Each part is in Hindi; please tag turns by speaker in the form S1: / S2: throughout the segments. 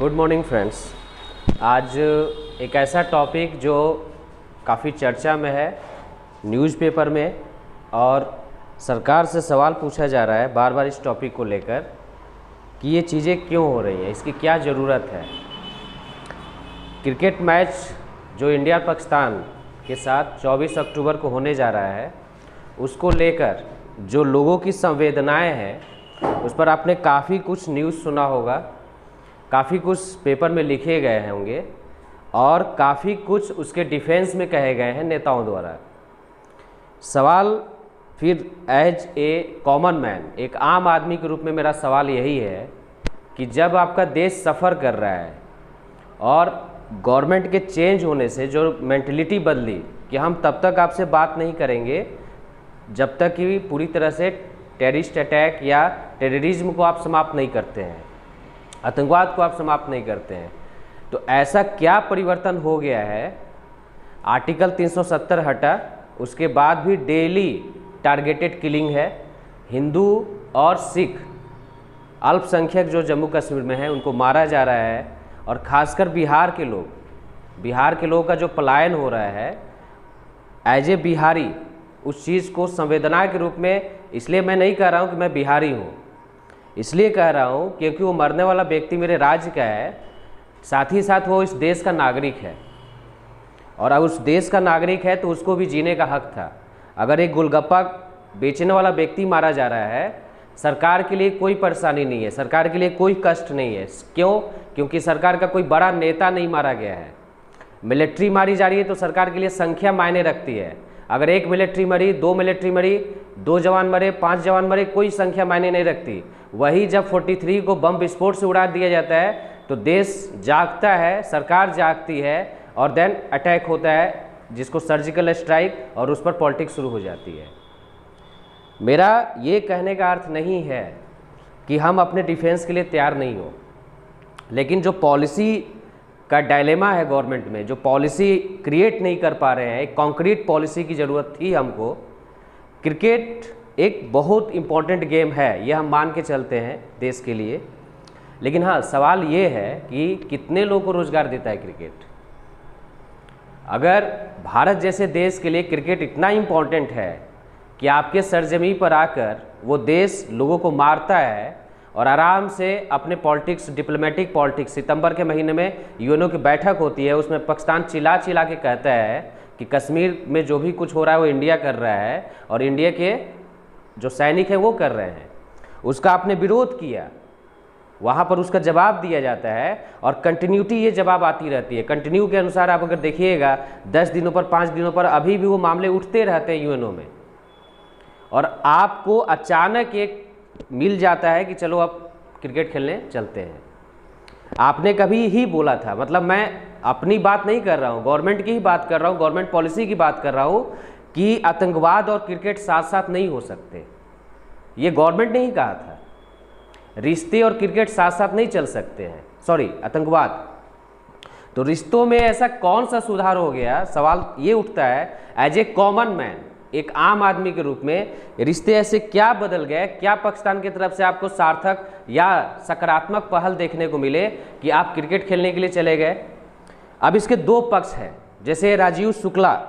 S1: Good morning friends. आज एक ऐसा टॉपिक जो काफ़ी चर्चा में है, न्यूज़पेपर में, और सरकार से सवाल पूछा जा रहा है बार बार इस टॉपिक को लेकर कि ये चीज़ें क्यों हो रही हैं, इसकी क्या ज़रूरत है। क्रिकेट मैच जो इंडिया पाकिस्तान के साथ 24 अक्टूबर को होने जा रहा है, उसको लेकर जो लोगों की संवेदनाएं हैं उस पर आपने काफ़ी कुछ न्यूज़ सुना होगा, काफ़ी कुछ पेपर में लिखे गए होंगे और काफ़ी कुछ उसके डिफेंस में कहे गए हैं नेताओं द्वारा। सवाल फिर एज ए कॉमन मैन, एक आम आदमी के रूप में मेरा सवाल यही है कि जब आपका देश सफ़र कर रहा है और गवर्नमेंट के चेंज होने से जो मेंटलिटी बदली कि हम तब तक आपसे बात नहीं करेंगे जब तक कि पूरी तरह से टेररिस्ट अटैक या टेररिज्म को आप समाप्त नहीं करते हैं, आतंकवाद को आप समाप्त नहीं करते हैं, तो ऐसा क्या परिवर्तन हो गया है। आर्टिकल 370 हटा, उसके बाद भी डेली टारगेटेड किलिंग है। हिंदू और सिख अल्पसंख्यक जो जम्मू कश्मीर में है उनको मारा जा रहा है, और ख़ासकर बिहार के लोगों का जो पलायन हो रहा है एज ए बिहारी, उस चीज़ को संवेदना के रूप में, इसलिए मैं नहीं कह रहा हूँ कि मैं बिहारी हूँ, इसलिए कह रहा हूँ क्योंकि वो मरने वाला व्यक्ति मेरे राज्य का है, साथ ही साथ वो इस देश का नागरिक है, और अगर उस देश का नागरिक है तो उसको भी जीने का हक था। अगर एक गोलगप्पा बेचने वाला व्यक्ति मारा जा रहा है, सरकार के लिए कोई परेशानी नहीं है, सरकार के लिए कोई कष्ट नहीं है। क्यों? क्योंकि सरकार का कोई बड़ा नेता नहीं मारा गया है। मिलिट्री मारी जा रही है तो सरकार के लिए संख्या मायने रखती है। अगर एक मिलिट्री मरी, 2 मिलिट्री मरी, 2 जवान मरे, 5 जवान मरे, कोई संख्या मायने नहीं रखती। वही जब 43 को बम विस्फोट से उड़ा दिया जाता है तो देश जागता है, सरकार जागती है, और देन अटैक होता है जिसको सर्जिकल स्ट्राइक, और उस पर पॉलिटिक्स शुरू हो जाती है। मेरा ये कहने का अर्थ नहीं है कि हम अपने डिफेंस के लिए तैयार नहीं हो, लेकिन जो पॉलिसी का डायलेमा है गवर्नमेंट में, जो पॉलिसी क्रिएट नहीं कर पा रहे हैं, एक कॉन्क्रीट पॉलिसी की ज़रूरत थी हमको। क्रिकेट एक बहुत इम्पॉर्टेंट गेम है, यह हम मान के चलते हैं देश के लिए, लेकिन हाँ, सवाल ये है कि कितने लोगों को रोज़गार देता है क्रिकेट। अगर भारत जैसे देश के लिए क्रिकेट इतना इम्पॉर्टेंट है कि आपके सरजमी पर आकर वो देश लोगों को मारता है और आराम से अपने पॉलिटिक्स, डिप्लोमेटिक पॉलिटिक्स, सितंबर के महीने में यूएनओ की बैठक होती है, उसमें पाकिस्तान चिल्ला चिल्ला के कहता है कि कश्मीर में जो भी कुछ हो रहा है वो इंडिया कर रहा है और इंडिया के जो सैनिक हैं वो कर रहे हैं। उसका आपने विरोध किया, वहाँ पर उसका जवाब दिया जाता है, और कंटिन्यूटी ये जवाब आती रहती है। कंटिन्यू के अनुसार आप अगर देखिएगा 10 दिनों पर, 5 दिनों पर अभी भी वो मामले उठते रहते हैं यूएनओ में, और आपको अचानक एक मिल जाता है कि चलो अब क्रिकेट खेलने चलते हैं। आपने कभी ही बोला था, मतलब मैं अपनी बात नहीं कर रहा हूँ, गवर्नमेंट की ही बात कर रहा हूँ, गवर्नमेंट पॉलिसी की बात कर रहा हूँ कि आतंकवाद और क्रिकेट साथ साथ नहीं हो सकते। ये गवर्नमेंट ने ही कहा था, रिश्ते और क्रिकेट साथ साथ नहीं चल सकते हैं, सॉरी आतंकवाद। तो रिश्तों में ऐसा कौन सा सुधार हो गया, सवाल ये उठता है एज ए कॉमन मैन, एक आम आदमी के रूप में रिश्ते ऐसे क्या बदल गए, क्या पाकिस्तान की तरफ से आपको सार्थक या सकारात्मक पहल देखने को मिले कि आप क्रिकेट खेलने के लिए चले गए। अब इसके 2 पक्ष हैं, जैसे राजीव शुक्ला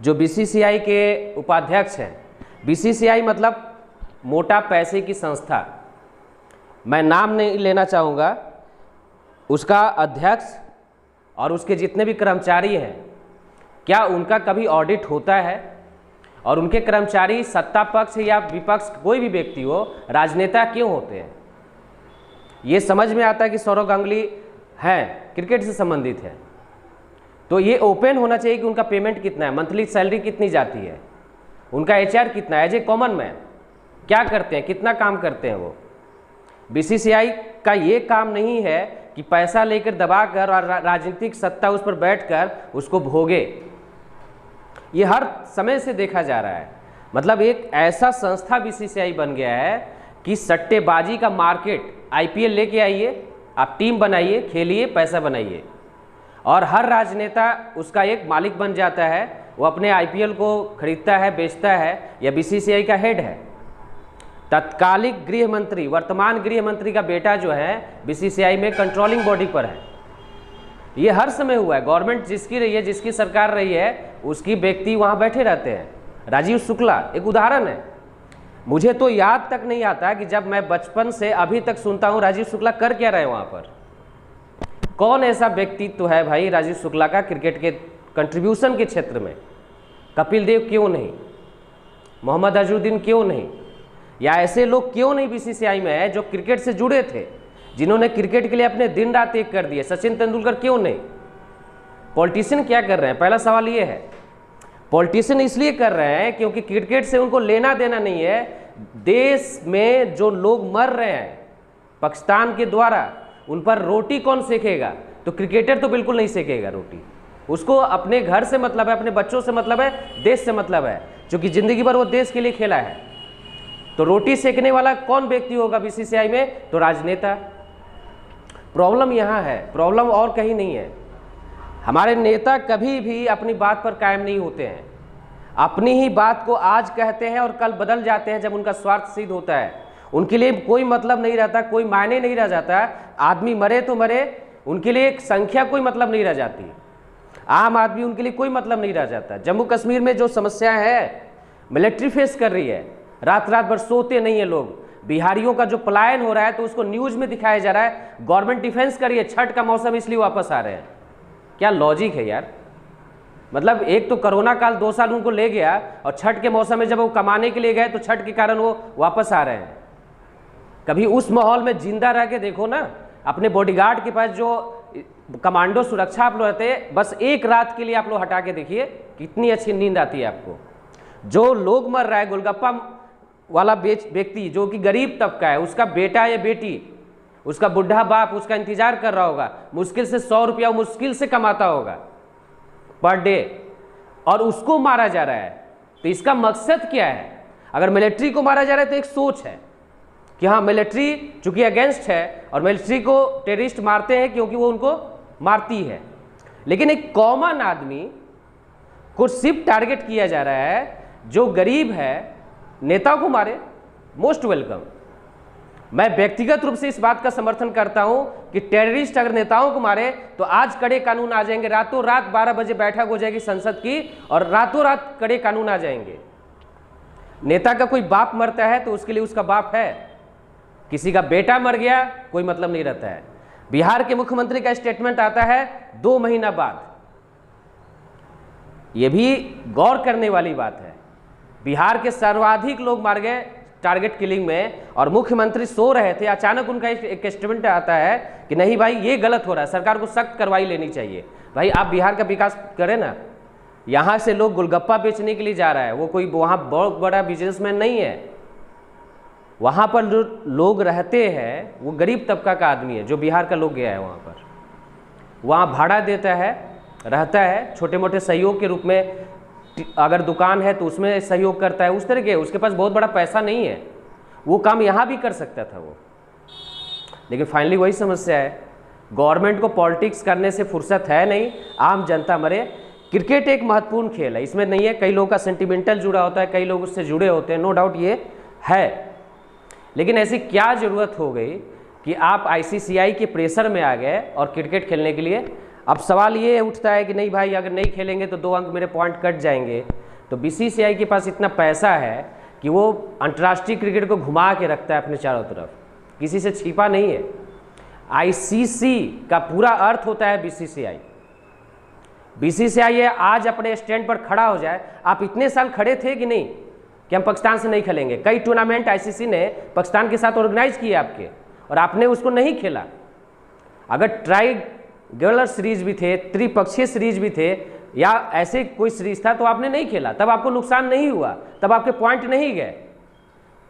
S1: जो बीसीसीआई के उपाध्यक्ष हैं। बीसीसीआई मतलब मोटा पैसे की संस्था, मैं नाम नहीं लेना चाहूँगा, उसका अध्यक्ष और उसके जितने भी कर्मचारी हैं, क्या उनका कभी ऑडिट होता है? और उनके कर्मचारी सत्ता पक्ष या विपक्ष, कोई भी व्यक्ति हो, राजनेता क्यों होते हैं? ये समझ में आता है कि सौरव गांगुली हैं, क्रिकेट से संबंधित है, तो ये ओपन होना चाहिए कि उनका पेमेंट कितना है, मंथली सैलरी कितनी जाती है, उनका एचआर कितना है, एज ए कॉमन मैन क्या करते हैं, कितना काम करते हैं वो। बीसीसीआई का ये काम नहीं है कि पैसा लेकर दबाकर और राजनीतिक सत्ता उस पर बैठकर उसको भोगे। ये हर समय से देखा जा रहा है, मतलब एक ऐसा संस्था बीसीसीआई बन गया है कि सट्टेबाजी का मार्केट, आईपीएल लेके आइए, आप टीम बनाइए, खेलिए, पैसा बनाइए, और हर राजनेता उसका एक मालिक बन जाता है, वो अपने आईपीएल को खरीदता है, बेचता है, या बीसीसीआई का हेड है। तत्कालिक गृह मंत्री, वर्तमान गृह मंत्री का बेटा जो है बीसीसीआई में कंट्रोलिंग बॉडी पर है। ये हर समय हुआ है, गवर्नमेंट जिसकी रही है, जिसकी सरकार रही है, उसकी व्यक्ति वहाँ बैठे रहते हैं। राजीव शुक्ला एक उदाहरण है। मुझे तो याद तक नहीं आता कि जब मैं बचपन से अभी तक सुनता हूँ राजीव शुक्ला कर क्या रहे वहाँ पर। कौन ऐसा व्यक्तित्व है भाई राजीव शुक्ला का क्रिकेट के कंट्रीब्यूशन के क्षेत्र में? कपिल देव क्यों नहीं, मोहम्मद अजहरुद्दीन क्यों नहीं, या ऐसे लोग क्यों नहीं बीसीसीआई में है जो क्रिकेट से जुड़े थे, जिन्होंने क्रिकेट के लिए अपने दिन रात एक कर दिए? सचिन तेंदुलकर क्यों नहीं? पॉलिटिशियन क्या कर रहे हैं? पहला सवाल ये है। पॉलिटिशियन इसलिए कर रहे हैं क्योंकि क्रिकेट से उनको लेना देना नहीं है। देश में जो लोग मर रहे हैं पाकिस्तान के द्वारा, उन पर रोटी कौन सेकेगा? तो क्रिकेटर तो बिल्कुल नहीं सेकेगा रोटी। उसको अपने घर से मतलब है, अपने बच्चों से मतलब है, देश से मतलब है, क्योंकि जिंदगी भर वो देश के लिए खेला है। तो रोटी सेकने वाला कौन व्यक्ति होगा बीसीसीआई में? तो राजनेता। प्रॉब्लम यहाँ है, प्रॉब्लम और कहीं नहीं है। हमारे नेता कभी भी अपनी बात पर कायम नहीं होते हैं, अपनी ही बात को आज कहते हैं और कल बदल जाते हैं जब उनका स्वार्थ सिद्ध होता है। उनके लिए कोई मतलब नहीं रहता, कोई मायने नहीं रह जाता। आदमी मरे तो मरे, उनके लिए एक संख्या कोई मतलब नहीं रह जाती। आम आदमी उनके लिए कोई मतलब नहीं रह जाता। जम्मू कश्मीर में जो समस्याएं है मिलिट्री फेस कर रही है, रात रात भर सोते नहीं है लोग। बिहारियों का जो पलायन हो रहा है तो उसको न्यूज में दिखाया जा रहा है, गवर्नमेंट डिफेंस कर रही है, छठ का मौसम इसलिए वापस आ रहे हैं। क्या लॉजिक है यार? मतलब एक तो कोरोना काल 2 साल उनको ले गया, और छठ के मौसम में जब वो कमाने के लिए गए तो छठ के कारण वो वापस आ रहे हैं। कभी उस माहौल में जिंदा रह के देखो ना। अपने बॉडीगार्ड के पास जो कमांडो सुरक्षा आप लोग रहते हैं, बस एक रात के लिए आप लोग हटा के देखिए कितनी अच्छी नींद आती है आपको। जो लोग मर रहा है, गोलगप्पा वाला व्यक्ति जो कि गरीब तबका है, उसका बेटा या बेटी, उसका बुढ़ा बाप उसका इंतजार कर रहा होगा, मुश्किल से 100 रुपया मुश्किल से कमाता होगा पर डे, और उसको मारा जा रहा है। तो इसका मकसद क्या है? अगर मिलिट्री को मारा जा रहा है तो एक सोच है कि हाँ मिलिट्री चूंकि अगेंस्ट है और मिलिट्री को टेररिस्ट मारते हैं क्योंकि वो उनको मारती है। लेकिन एक कॉमन आदमी को सिर्फ टारगेट किया जा रहा है, जो गरीब है, नेता को मारे। Most welcome. मैं व्यक्तिगत रूप से इस बात का समर्थन करता हूं कि टेररिस्ट अगर नेताओं को मारे तो आज कड़े कानून आ जाएंगे। रातों रात 12 बजे बैठक हो जाएगी संसद की और रातों रात कड़े कानून आ जाएंगे। नेता का कोई बाप मरता है तो उसके लिए उसका बाप है, किसी का बेटा मर गया कोई मतलब नहीं रहता है। बिहार के मुख्यमंत्री का स्टेटमेंट आता है 2 महीना बाद। यह भी गौर करने वाली बात है। बिहार के सर्वाधिक लोग मार गए टारगेट किलिंग में और मुख्यमंत्री सो रहे थे, अचानक उनका एक स्टेटमेंट आता है कि नहीं भाई ये गलत हो रहा है, सरकार को सख्त कार्रवाई लेनी चाहिए। भाई आप बिहार का विकास करें ना। यहाँ से लोग गोलगप्पा बेचने के लिए जा रहा है, वो कोई वहाँ बहुत बड़ा बिजनेसमैन नहीं है। वहाँ पर जो लोग रहते हैं वो गरीब तबका का आदमी है, जो बिहार का लोग गया है वहाँ पर। वहाँ भाड़ा देता है, रहता है, छोटे मोटे सहयोग के रूप में, अगर दुकान है तो उसमें सहयोग करता है, उस तरह के। उसके पास बहुत बड़ा पैसा नहीं है, वो काम यहाँ भी कर सकता था वो। लेकिन फाइनली वही समस्या है, गवर्नमेंट को पॉलिटिक्स करने से फुर्सत है नहीं, आम जनता मरे। क्रिकेट एक महत्वपूर्ण खेल है, इसमें नहीं है, कई लोगों का सेंटिमेंटल जुड़ा होता है, कई लोग उससे जुड़े होते हैं, नो डाउट ये है। लेकिन ऐसी क्या ज़रूरत हो गई कि आप आईसीसीआई के प्रेशर में आ गए और क्रिकेट खेलने के लिए? अब सवाल ये उठता है कि नहीं भाई अगर नहीं खेलेंगे तो 2 अंक मेरे पॉइंट कट जाएंगे। तो बीसीसीआई के पास इतना पैसा है कि वो अंतर्राष्ट्रीय क्रिकेट को घुमा के रखता है अपने चारों तरफ, किसी से छिपा नहीं है। आईसीसी का पूरा अर्थ होता है बीसीसीआई। बीसीसीआई आज अपने स्टैंड पर खड़ा हो जाए। आप इतने साल खड़े थे कि नहीं कि हम पाकिस्तान से नहीं खेलेंगे? कई टूर्नामेंट आईसीसी ने पाकिस्तान के साथ ऑर्गेनाइज किए आपके, और आपने उसको नहीं खेला। अगर ट्राइगुलर सीरीज भी थे, त्रिपक्षीय सीरीज भी थे, या ऐसे कोई सीरीज था तो आपने नहीं खेला, तब आपको नुकसान नहीं हुआ, तब आपके पॉइंट नहीं गए।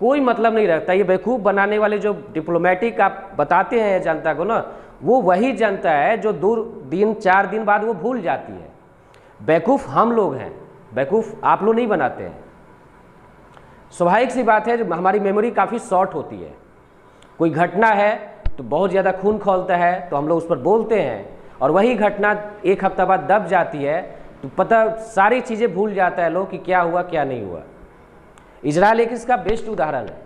S1: कोई मतलब नहीं रखता। ये बेवकूफ़ बनाने वाले जो डिप्लोमेटिक आप बताते हैं जनता को ना, वो वही जनता है जो 2-4 दिन बाद वो भूल जाती है। बेवकूफ़ हम लोग हैं, बेवकूफ़ आप लोग नहीं बनाते हैं। स्वाभाविक सी बात है, जो हमारी मेमोरी काफ़ी शॉर्ट होती है। कोई घटना है तो बहुत ज़्यादा खून खौलता है तो हम लोग उस पर बोलते हैं, और वही घटना 1 हफ्ता बाद दब जाती है तो पता सारी चीज़ें भूल जाता है लोग कि क्या हुआ क्या नहीं हुआ। इजराइल एक इसका बेस्ट उदाहरण है।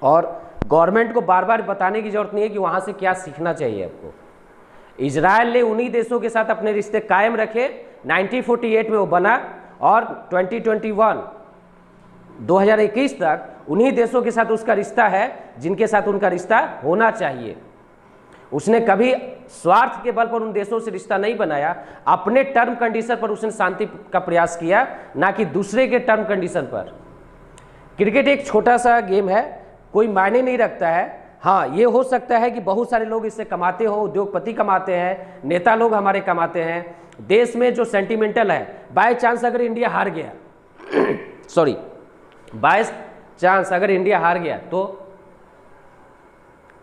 S1: और गवर्नमेंट को बार बार बताने की जरूरत नहीं है कि वहाँ से क्या सीखना चाहिए आपको। इजराइल ने उन्हीं देशों के साथ अपने रिश्ते कायम रखे, 1948 में वो बना, और 2021 तक उन्हीं देशों के साथ उसका रिश्ता है जिनके साथ उनका रिश्ता होना चाहिए। उसने कभी स्वार्थ के बल पर उन देशों से रिश्ता नहीं बनाया, अपने टर्म कंडीशन पर उसने शांति का प्रयास किया, ना कि दूसरे के टर्म कंडीशन पर। क्रिकेट एक छोटा सा गेम है, कोई मायने नहीं रखता है। हाँ, ये हो सकता है कि बहुत सारे लोग इससे कमाते हो, उद्योगपति कमाते हैं, नेता लोग हमारे कमाते हैं। देश में जो सेंटिमेंटल है, बाय चांस अगर इंडिया हार गया सॉरी बाय चांस अगर इंडिया हार गया तो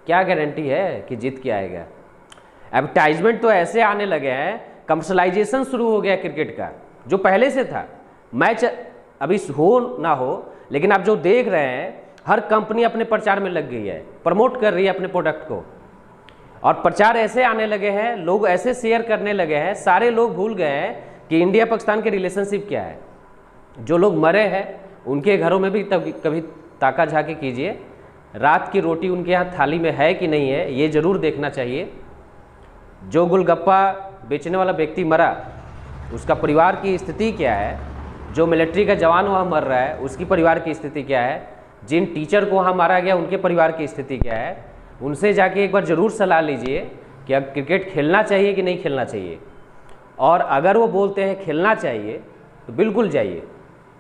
S1: क्या गारंटी है कि जीत के आएगा। एडवर्टाइजमेंट तो ऐसे आने लगे हैं, कमर्शलाइजेशन शुरू हो गया क्रिकेट का, जो पहले से था। मैच अभी हो ना हो, लेकिन आप जो देख रहे हैं, हर कंपनी अपने प्रचार में लग गई है, प्रमोट कर रही है अपने प्रोडक्ट को, और प्रचार ऐसे आने लगे हैं, लोग ऐसे शेयर करने लगे हैं, सारे लोग भूल गए हैं कि इंडिया पाकिस्तान के रिलेशनशिप क्या है। जो लोग मरे हैं उनके घरों में भी कभी ताका झाकी कीजिए, रात की रोटी उनके यहाँ थाली में है कि नहीं है, ये ज़रूर देखना चाहिए। जो गोलगप्पा बेचने वाला व्यक्ति मरा, उसका परिवार की स्थिति क्या है, जो मिलिट्री का जवान वहाँ मर रहा है उसकी परिवार की स्थिति क्या है, जिन टीचर को वहाँ मारा गया उनके परिवार की स्थिति क्या है, उनसे जाके एक बार ज़रूर सलाह लीजिए कि अब क्रिकेट खेलना चाहिए कि नहीं खेलना चाहिए। और अगर वो बोलते हैं खेलना चाहिए तो बिल्कुल जाइए,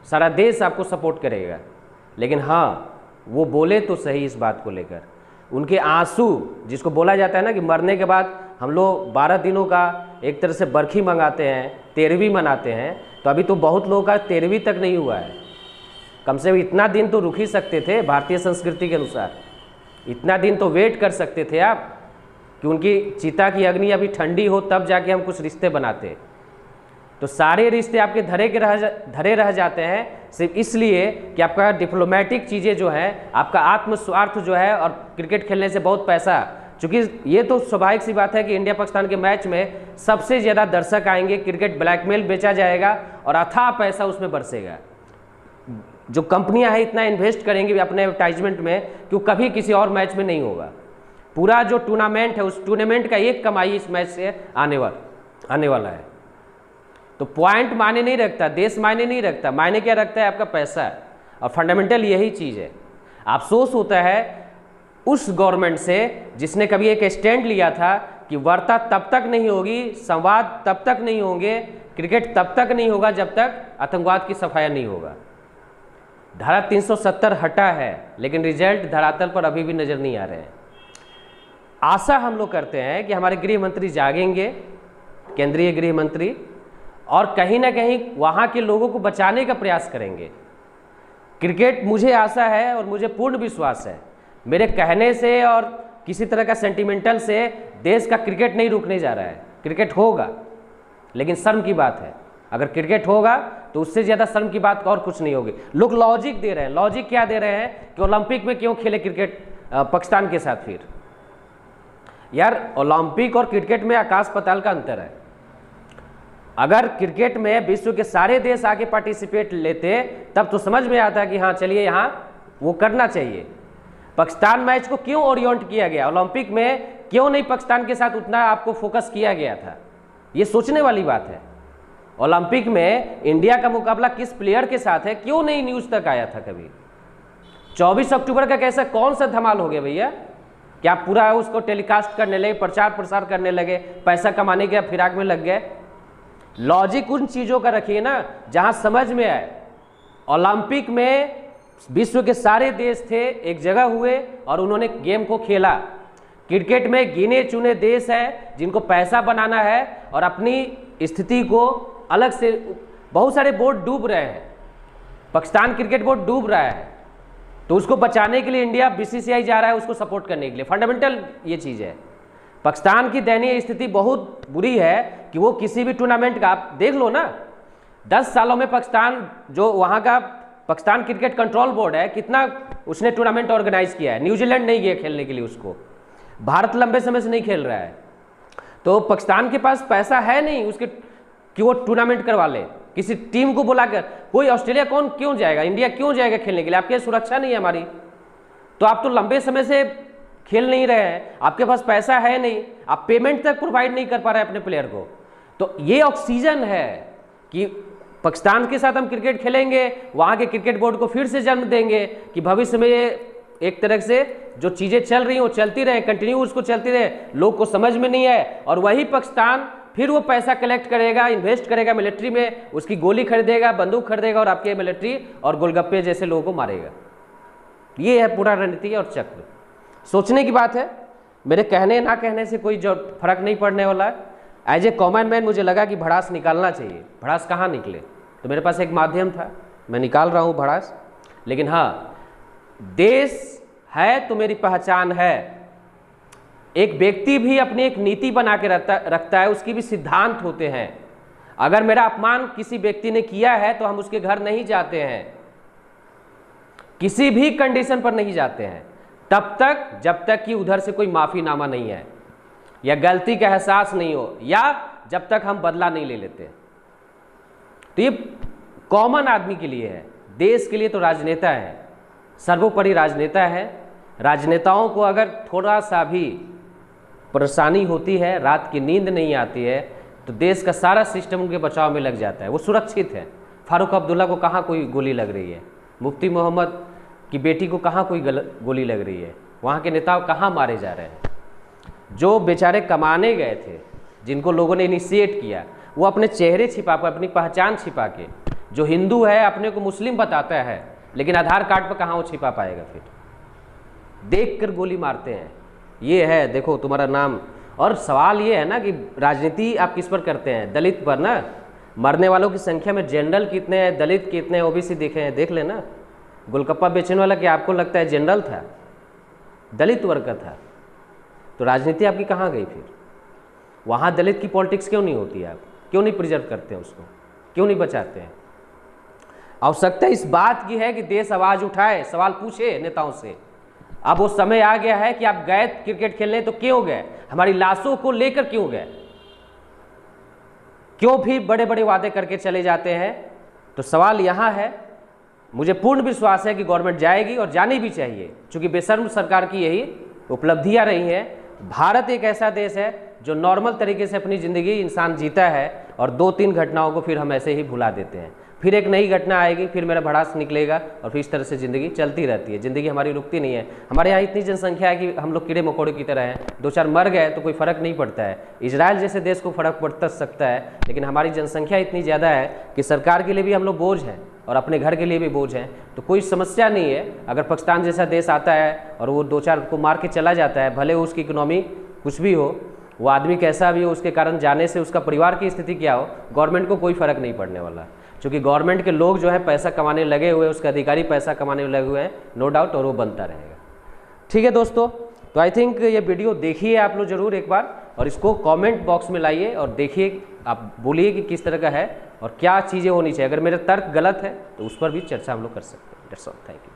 S1: सारा देश आपको सपोर्ट करेगा। लेकिन हाँ, वो बोले तो सही इस बात को लेकर। उनके आंसू, जिसको बोला जाता है ना कि मरने के बाद हम लोग 12 दिनों का एक तरह से बरखी मंगाते हैं, 13वीं मनाते हैं, तो अभी तो बहुत लोगों का 13वीं तक नहीं हुआ है। कम से कम इतना दिन तो रुक ही सकते थे, भारतीय संस्कृति के अनुसार इतना दिन तो वेट कर सकते थे आप, कि उनकी चिता की अग्नि अभी ठंडी हो तब जाके हम कुछ रिश्ते बनाते। तो सारे रिश्ते आपके धरे रह जाते हैं सिर्फ इसलिए कि आपका डिप्लोमेटिक चीज़ें जो है, आपका आत्मस्वार्थ जो है, और क्रिकेट खेलने से बहुत पैसा। चूँकि ये तो स्वाभाविक सी बात है कि इंडिया पाकिस्तान के मैच में सबसे ज़्यादा दर्शक आएंगे, क्रिकेट ब्लैकमेल बेचा जाएगा और अथाह पैसा उसमें बरसेगा। जो कंपनियां हैं इतना इन्वेस्ट करेंगी अपने एडवर्टाइजमेंट में कि वो कभी किसी और मैच में नहीं होगा। पूरा जो टूर्नामेंट है, उस टूर्नामेंट का एक कमाई इस मैच से आने वाला है। तो पॉइंट मायने नहीं रखता, देश मायने नहीं रखता, मायने क्या रखता है? आपका पैसा। और फंडामेंटल यही चीज़ है। अफसोस होता है उस गवर्नमेंट से जिसने कभी एक स्टैंड लिया था कि वार्ता तब तक नहीं होगी, संवाद तब तक नहीं होंगे, क्रिकेट तब तक नहीं होगा जब तक आतंकवाद की सफाया नहीं होगा। धारा 370 हटा है, लेकिन रिजल्ट धरातल पर अभी भी नजर नहीं आ रहे हैं। आशा हम लोग करते हैं कि हमारे गृह मंत्री जागेंगे, केंद्रीय गृह मंत्री, और कहीं ना कहीं वहाँ के लोगों को बचाने का प्रयास करेंगे। क्रिकेट, मुझे आशा है और मुझे पूर्ण विश्वास है, मेरे कहने से और किसी तरह का सेंटिमेंटल से देश का क्रिकेट नहीं रुकने जा रहा है। क्रिकेट होगा, लेकिन शर्म की बात है, अगर क्रिकेट होगा तो उससे ज़्यादा शर्म की बात और कुछ नहीं होगी। लोग लॉजिक दे रहे हैं, लॉजिक क्या दे रहे हैं कि ओलंपिक में क्यों खेले क्रिकेट पाकिस्तान के साथ। फिर यार, ओलंपिक और क्रिकेट में आकाश पाताल का अंतर है। अगर क्रिकेट में विश्व के सारे देश आके पार्टिसिपेट लेते तब तो समझ में आता कि हाँ चलिए यहाँ वो करना चाहिए। पाकिस्तान मैच को क्यों ओरिएंट किया गया, ओलंपिक में क्यों नहीं पाकिस्तान के साथ उतना आपको फोकस किया गया था, ये सोचने वाली बात है। ओलंपिक में इंडिया का मुकाबला किस प्लेयर के साथ है, क्यों नहीं न्यूज़ तक आया था कभी। 24 अक्टूबर का कैसा कौन सा धमाल हो गया भैया, क्या पूरा उसको टेलीकास्ट करने लगे, प्रचार प्रसार करने लगे, पैसा कमाने के फिराक में लग गए। लॉजिक उन चीज़ों का रखिए ना जहां समझ में आए। ओलंपिक में विश्व के सारे देश थे, एक जगह हुए और उन्होंने गेम को खेला। क्रिकेट में गिने चुने देश हैं जिनको पैसा बनाना है और अपनी स्थिति को अलग से, बहुत सारे बोर्ड डूब रहे हैं, पाकिस्तान क्रिकेट बोर्ड डूब रहा है, तो उसको बचाने के लिए इंडिया बीसीसीआई जा रहा है उसको सपोर्ट करने के लिए। फंडामेंटल ये चीज़ है। पाकिस्तान की दयनीय स्थिति बहुत बुरी है कि वो किसी भी टूर्नामेंट का, आप देख लो ना, 10 सालों में पाकिस्तान, जो वहाँ का पाकिस्तान क्रिकेट कंट्रोल बोर्ड है, कितना उसने टूर्नामेंट ऑर्गेनाइज किया है। न्यूजीलैंड नहीं गया खेलने के लिए उसको, भारत लंबे समय से नहीं खेल रहा है। तो पाकिस्तान के पास पैसा है नहीं उसके कि वो टूर्नामेंट करवा ले, किसी टीम को बुलाकर। कोई ऑस्ट्रेलिया कौन क्यों जाएगा, इंडिया क्यों जाएगा खेलने के लिए, आपके सुरक्षा नहीं है हमारी। तो आप तो लंबे समय से खेल नहीं रहे हैं, आपके पास पैसा है नहीं, आप पेमेंट तक प्रोवाइड नहीं कर पा रहे हैं अपने प्लेयर को। तो ये ऑक्सीजन है कि पाकिस्तान के साथ हम क्रिकेट खेलेंगे, वहाँ के क्रिकेट बोर्ड को फिर से जन्म देंगे कि भविष्य में ये एक तरह से जो चीज़ें चल रही हैं वो चलती रहे, कंटिन्यू उसको चलती रहे, लोग को समझ में नहीं है, और वही पाकिस्तान फिर वो पैसा कलेक्ट करेगा, इन्वेस्ट करेगा मिलिट्री में, उसकी गोली खरीदेगा, बंदूक खरीदेगा और आपके मिलिट्री और गोलगप्पे जैसे लोगों को मारेगा। ये है पूरा रणनीति और चक्र। सोचने की बात है, मेरे कहने ना कहने से कोई जो फर्क नहीं पड़ने वाला है। एज ए कॉमन मैन मुझे लगा कि भड़ास निकालना चाहिए। भड़ास कहाँ निकले, तो मेरे पास एक माध्यम था, मैं निकाल रहा हूँ भड़ास। लेकिन हाँ, देश है तो मेरी पहचान है। एक व्यक्ति भी अपनी एक नीति बना के रखता है, उसकी भी सिद्धांत होते हैं। अगर मेरा अपमान किसी व्यक्ति ने किया है तो हम उसके घर नहीं जाते हैं, किसी भी कंडीशन पर नहीं जाते हैं, तब तक जब तक कि उधर से कोई माफीनामा नहीं है या गलती का एहसास नहीं हो, या जब तक हम बदला नहीं ले लेते। तो ये कॉमन आदमी के लिए है, देश के लिए तो राजनेता है, सर्वोपरि राजनेता है। राजनेताओं को अगर थोड़ा सा भी परेशानी होती है, रात की नींद नहीं आती है, तो देश का सारा सिस्टम उनके बचाव में लग जाता है, वो सुरक्षित है। फारूक अब्दुल्ला को कहाँ कोई गोली लग रही है, मुफ्ती मोहम्मद की बेटी को कहाँ कोई गोली लग रही है, वहाँ के नेता कहाँ मारे जा रहे हैं। जो बेचारे कमाने गए थे, जिनको लोगों ने इनिशिएट किया, वो अपने चेहरे छिपा कर, अपनी पहचान छिपा के, जो हिंदू है अपने को मुस्लिम बताता है, लेकिन आधार कार्ड पर कहाँ वो छिपा पाएगा, फिर देख कर गोली मारते हैं। ये है, देखो तुम्हारा नाम। और सवाल ये है ना कि राजनीति आप किस पर करते हैं, दलित पर ना। मरने वालों की संख्या में जनरल कितने हैं, दलित कितने हैं, ओबीसी देखे हैं, देख लेना। गोलगप्पा बेचने वाला क्या आपको लगता है जनरल था, दलित वर्ग का था? तो राजनीति आपकी कहाँ गई फिर? वहाँ दलित की पॉलिटिक्स क्यों नहीं होती है? आप क्यों नहीं प्रिजर्व करते हैं उसको, क्यों नहीं बचाते हैं? आवश्यकता इस बात की है कि देश आवाज़ उठाए, सवाल पूछे नेताओं से। अब वो समय आ गया है कि आप गए क्रिकेट खेलने तो क्यों गए, हमारी लाशों को लेकर क्यों गए, क्यों भी बड़े बड़े वादे करके चले जाते हैं? तो सवाल यहाँ है। मुझे पूर्ण विश्वास है कि गवर्नमेंट जाएगी और जानी भी चाहिए, क्योंकि बेशर्म सरकार की यही उपलब्धियां रही हैं। भारत एक ऐसा देश है जो नॉर्मल तरीके से अपनी ज़िंदगी इंसान जीता है, और 2-3 घटनाओं को फिर हम ऐसे ही भुला देते हैं। फिर एक नई घटना आएगी, फिर मेरा भड़ास निकलेगा, और फिर इस तरह से ज़िंदगी चलती रहती है। ज़िंदगी हमारी रुकती नहीं है। हमारे यहाँ इतनी जनसंख्या है कि हम लोग कीड़े मकोड़े की तरह हैं, 2-4 मर गए तो कोई फ़र्क नहीं पड़ता है। इजराइल जैसे देश को फ़र्क पड़ सकता है, लेकिन हमारी जनसंख्या इतनी ज़्यादा है कि सरकार के लिए भी हम लोग बोझ हैं और अपने घर के लिए भी बोझ हैं। तो कोई समस्या नहीं है। अगर पाकिस्तान जैसा देश आता है और वो 2-4 को मार के चला जाता है, भले उसकी इकोनॉमी कुछ भी हो, वो आदमी कैसा भी हो, उसके कारण जाने से उसका परिवार की स्थिति क्या हो, गवर्नमेंट को कोई फ़र्क नहीं पड़ने वाला। क्योंकि गवर्नमेंट के लोग जो है पैसा कमाने लगे हुए, उसके अधिकारी पैसा कमाने लगे हुए हैं, नो डाउट, और वो बनता रहेगा। ठीक है दोस्तों, तो आई थिंक ये वीडियो देखिए आप लोग ज़रूर एक बार, और इसको कमेंट बॉक्स में लाइए और देखिए, आप बोलिए कि किस तरह का है और क्या चीज़ें होनी चाहिए। अगर मेरा तर्क गलत है तो उस पर भी चर्चा हम लोग कर सकते हैं। That's all, thank you.